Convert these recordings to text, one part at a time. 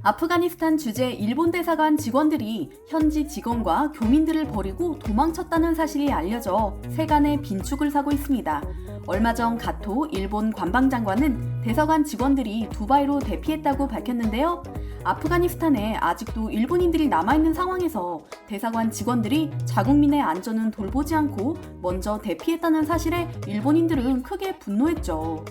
아프가니스탄 주재 일본 대사관 직원들이 현지 직원과 교민들을 버리고 도망쳤다는 사실이 알려져 세간의 빈축을 사고 있습니다. 얼마 전 가토 일본 관방장관은 대사관 직원들이 두바이로 대피했다고 밝혔는데요. 아프가니스탄에 아직도 일본인들이 남아있는 상황에서 대사관 직원들이 자국민의 안전은 돌보지 않고 먼저 대피했다는 사실에 일본인들은 크게 분노했죠.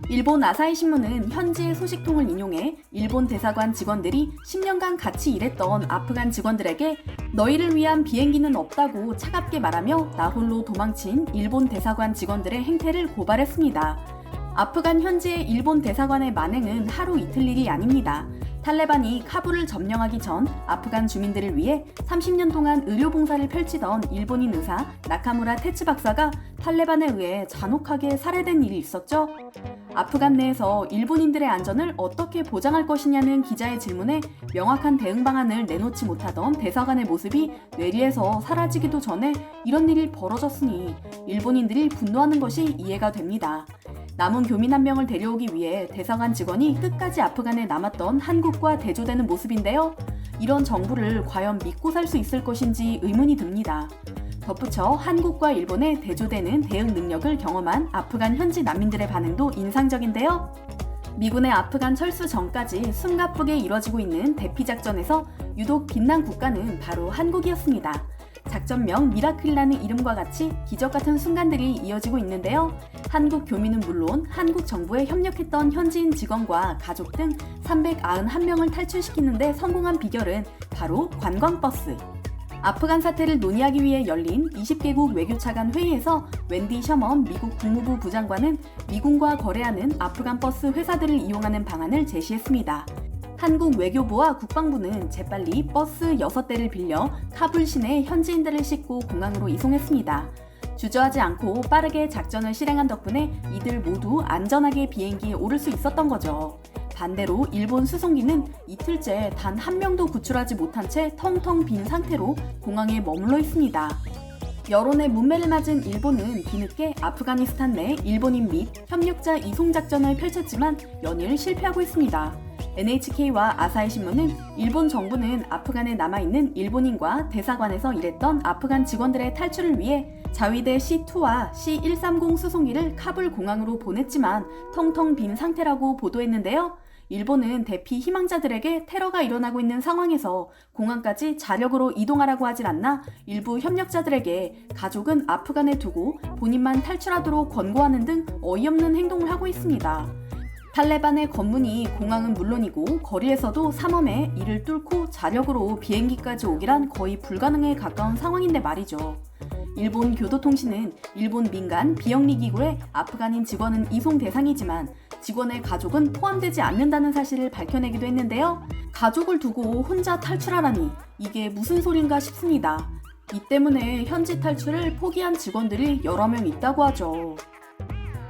일본 아사히 신문은 현지의 소식통을 인용해 일본 대사관 직원들이 10년간 같이 일했던 아프간 직원들에게 너희를 위한 비행기는 없다고 차갑게 말하며 나홀로 도망친 일본 대사관 직원들의 행태를 고발했습니다. 아프간 현지의 일본 대사관의 만행은 하루 이틀 일이 아닙니다. 탈레반이 카불을 점령하기 전 아프간 주민들을 위해 30년 동안 의료 봉사를 펼치던 일본인 의사 나카무라 테츠 박사가 탈레반에 의해 잔혹하게 살해된 일이 있었죠. 아프간 내에서 일본인들의 안전을 어떻게 보장할 것이냐는 기자의 질문에 명확한 대응 방안을 내놓지 못하던 대사관의 모습이 뇌리에서 사라지기도 전에 이런 일이 벌어졌으니 일본인들이 분노하는 것이 이해가 됩니다. 남은 교민 한 명을 데려오기 위해 대사관 직원이 끝까지 아프간에 남았던 한국과 대조되는 모습인데요. 이런 정부를 과연 믿고 살 수 있을 것인지 의문이 듭니다. 덧붙여 한국과 일본의 대조되는 대응 능력을 경험한 아프간 현지 난민들의 반응도 인상적인데요. 미군의 아프간 철수 전까지 숨가쁘게 이뤄지고 있는 대피작전에서 유독 빛난 국가는 바로 한국이었습니다. 작전명 미라클이라는 이름과 같이 기적같은 순간들이 이어지고 있는데요. 한국 교민은 물론 한국 정부에 협력했던 현지인 직원과 가족 등 391명을 탈출시키는데 성공한 비결은 바로 관광버스. 아프간 사태를 논의하기 위해 열린 20개국 외교차 간 회의에서 웬디 셔먼 미국 국무부 부장관은 미군과 거래하는 아프간 버스 회사들을 이용하는 방안을 제시했습니다. 한국 외교부와 국방부는 재빨리 버스 6대를 빌려 카불 시내 현지인들을 싣고 공항으로 이송했습니다. 주저하지 않고 빠르게 작전을 실행한 덕분에 이들 모두 안전하게 비행기에 오를 수 있었던 거죠. 반대로 일본 수송기는 이틀째 단 한 명도 구출하지 못한 채 텅텅 빈 상태로 공항에 머물러 있습니다. 여론의 문매를 맞은 일본은 뒤늦게 아프가니스탄 내 일본인 및 협력자 이송 작전을 펼쳤지만 연일 실패하고 있습니다. NHK와 아사히 신문은 일본 정부는 아프간에 남아있는 일본인과 대사관에서 일했던 아프간 직원들의 탈출을 위해 자위대 C2와 C130 수송기를 카불 공항으로 보냈지만 텅텅 빈 상태라고 보도했는데요. 일본은 대피 희망자들에게 테러가 일어나고 있는 상황에서 공항까지 자력으로 이동하라고 하질 않나 일부 협력자들에게 가족은 아프간에 두고 본인만 탈출하도록 권고하는 등 어이없는 행동을 하고 있습니다. 탈레반의 검문이 공항은 물론이고 거리에서도 삼엄해 이를 뚫고 자력으로 비행기까지 오기란 거의 불가능에 가까운 상황인데 말이죠. 일본 교도통신은 일본 민간 비영리 기구의 아프간인 직원은 이송 대상이지만 직원의 가족은 포함되지 않는다는 사실을 밝혀내기도 했는데요. 가족을 두고 혼자 탈출하라니 이게 무슨 소린가 싶습니다. 이 때문에 현지 탈출을 포기한 직원들이 여러 명 있다고 하죠.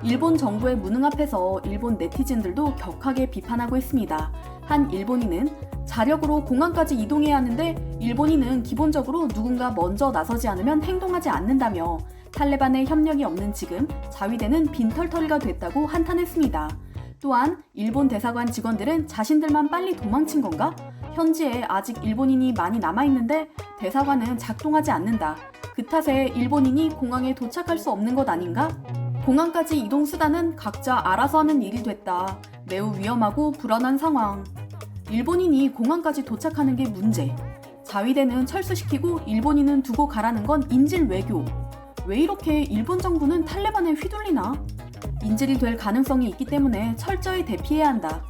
일본 정부의 무능 앞에서 일본 네티즌들도 격하게 비판하고 있습니다. 한 일본인은 자력으로 공항까지 이동해야 하는데 일본인은 기본적으로 누군가 먼저 나서지 않으면 행동하지 않는다며 탈레반의 협력이 없는 지금 자위대는 빈털터리가 됐다고 한탄했습니다. 또한 일본 대사관 직원들은 자신들만 빨리 도망친 건가? 현지에 아직 일본인이 많이 남아있는데 대사관은 작동하지 않는다. 그 탓에 일본인이 공항에 도착할 수 없는 것 아닌가? 공항까지 이동 수단은 각자 알아서 하는 일이 됐다. 매우 위험하고 불안한 상황. 일본인이 공항까지 도착하는 게 문제. 자위대는 철수시키고 일본인은 두고 가라는 건 인질 외교. 왜 이렇게 일본 정부는 탈레반에 휘둘리나? 인질이 될 가능성이 있기 때문에 철저히 대피해야 한다.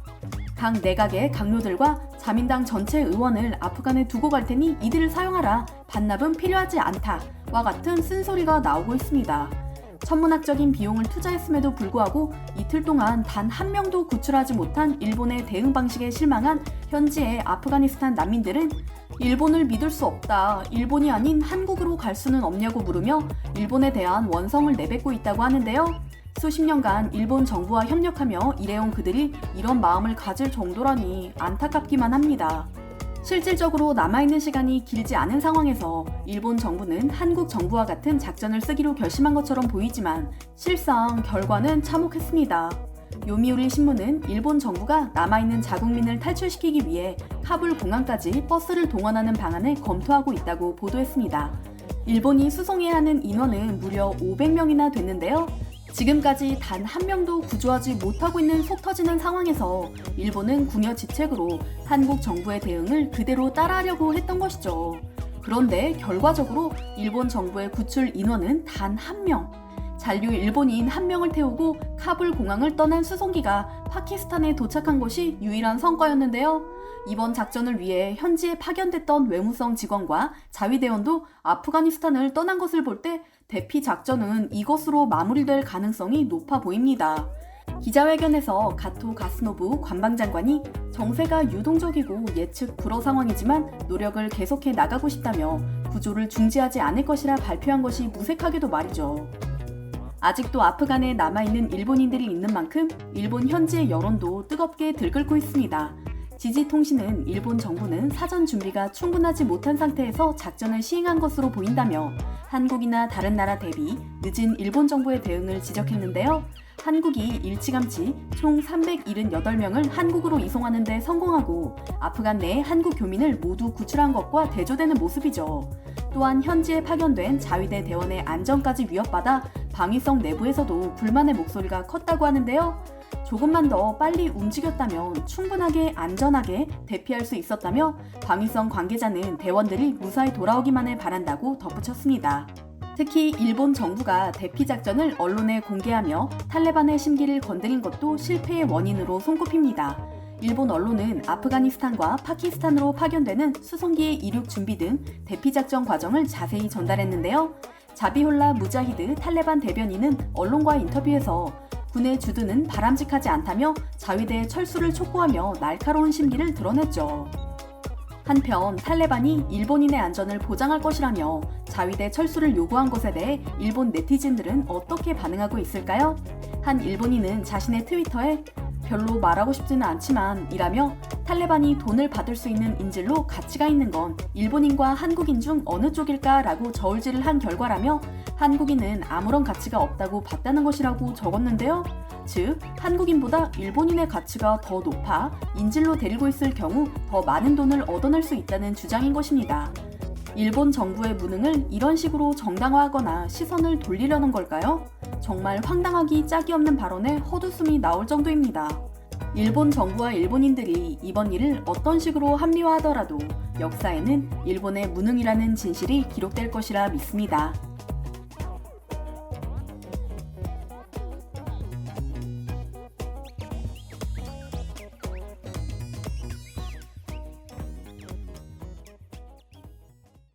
각 내각의 강요들과 자민당 전체 의원을 아프간에 두고 갈 테니 이들을 사용하라. 반납은 필요하지 않다. 와 같은 쓴소리가 나오고 있습니다. 천문학적인 비용을 투자했음에도 불구하고 이틀 동안 단 한 명도 구출하지 못한 일본의 대응 방식에 실망한 현지의 아프가니스탄 난민들은 일본을 믿을 수 없다. 일본이 아닌 한국으로 갈 수는 없냐고 물으며 일본에 대한 원성을 내뱉고 있다고 하는데요. 수십 년간 일본 정부와 협력하며 일해온 그들이 이런 마음을 가질 정도라니 안타깝기만 합니다. 실질적으로 남아있는 시간이 길지 않은 상황에서 일본 정부는 한국 정부와 같은 작전을 쓰기로 결심한 것처럼 보이지만 실상 결과는 참혹했습니다. 요미우리 신문은 일본 정부가 남아있는 자국민을 탈출시키기 위해 카불 공항까지 버스를 동원하는 방안을 검토하고 있다고 보도했습니다. 일본이 수송해야 하는 인원은 무려 500명이나 됐는데요. 지금까지 단 한 명도 구조하지 못하고 있는 속 터지는 상황에서 일본은 궁여지책으로 한국 정부의 대응을 그대로 따라하려고 했던 것이죠. 그런데 결과적으로 일본 정부의 구출 인원은 단 한 명. 잔류 일본인 한 명을 태우고 카불 공항을 떠난 수송기가 파키스탄에 도착한 것이 유일한 성과였는데요. 이번 작전을 위해 현지에 파견됐던 외무성 직원과 자위대원도 아프가니스탄을 떠난 것을 볼 때 대피 작전은 이것으로 마무리될 가능성이 높아 보입니다. 기자회견에서 가토 가스노부 관방장관이 정세가 유동적이고 예측 불허 상황이지만 노력을 계속해 나가고 싶다며 구조를 중지하지 않을 것이라 발표한 것이 무색하게도 말이죠. 아직도 아프간에 남아있는 일본인들이 있는 만큼 일본 현지의 여론도 뜨겁게 들끓고 있습니다. 지지통신은 일본 정부는 사전 준비가 충분하지 못한 상태에서 작전을 시행한 것으로 보인다며 한국이나 다른 나라 대비 늦은 일본 정부의 대응을 지적했는데요. 한국이 일찌감치 총 378명을 한국으로 이송하는 데 성공하고 아프간 내 한국 교민을 모두 구출한 것과 대조되는 모습이죠. 또한 현지에 파견된 자위대 대원의 안전까지 위협받아 방위성 내부에서도 불만의 목소리가 컸다고 하는데요. 조금만 더 빨리 움직였다면 충분하게 안전하게 대피할 수 있었다며 방위성 관계자는 대원들이 무사히 돌아오기만을 바란다고 덧붙였습니다. 특히 일본 정부가 대피 작전을 언론에 공개하며 탈레반의 심기를 건드린 것도 실패의 원인으로 손꼽힙니다. 일본 언론은 아프가니스탄과 파키스탄으로 파견되는 수송기의 이륙 준비 등 대피 작전 과정을 자세히 전달했는데요. 자비홀라 무자히드 탈레반 대변인은 언론과 인터뷰에서 군의 주둔은 바람직하지 않다며 자위대의 철수를 촉구하며 날카로운 심기를 드러냈죠. 한편 탈레반이 일본인의 안전을 보장할 것이라며 자위대 철수를 요구한 것에 대해 일본 네티즌들은 어떻게 반응하고 있을까요? 한 일본인은 자신의 트위터에 별로 말하고 싶지는 않지만 이라며 탈레반이 돈을 받을 수 있는 인질로 가치가 있는 건 일본인과 한국인 중 어느 쪽일까 라고 저울질을 한 결과라며 한국인은 아무런 가치가 없다고 봤다는 것이라고 적었는데요. 즉, 한국인보다 일본인의 가치가 더 높아 인질로 데리고 있을 경우 더 많은 돈을 얻어낼 수 있다는 주장인 것입니다. 일본 정부의 무능을 이런 식으로 정당화하거나 시선을 돌리려는 걸까요? 정말 황당하기 짝이 없는 발언에 헛웃음이 나올 정도입니다. 일본 정부와 일본인들이 이번 일을 어떤 식으로 합리화하더라도 역사에는 일본의 무능이라는 진실이 기록될 것이라 믿습니다.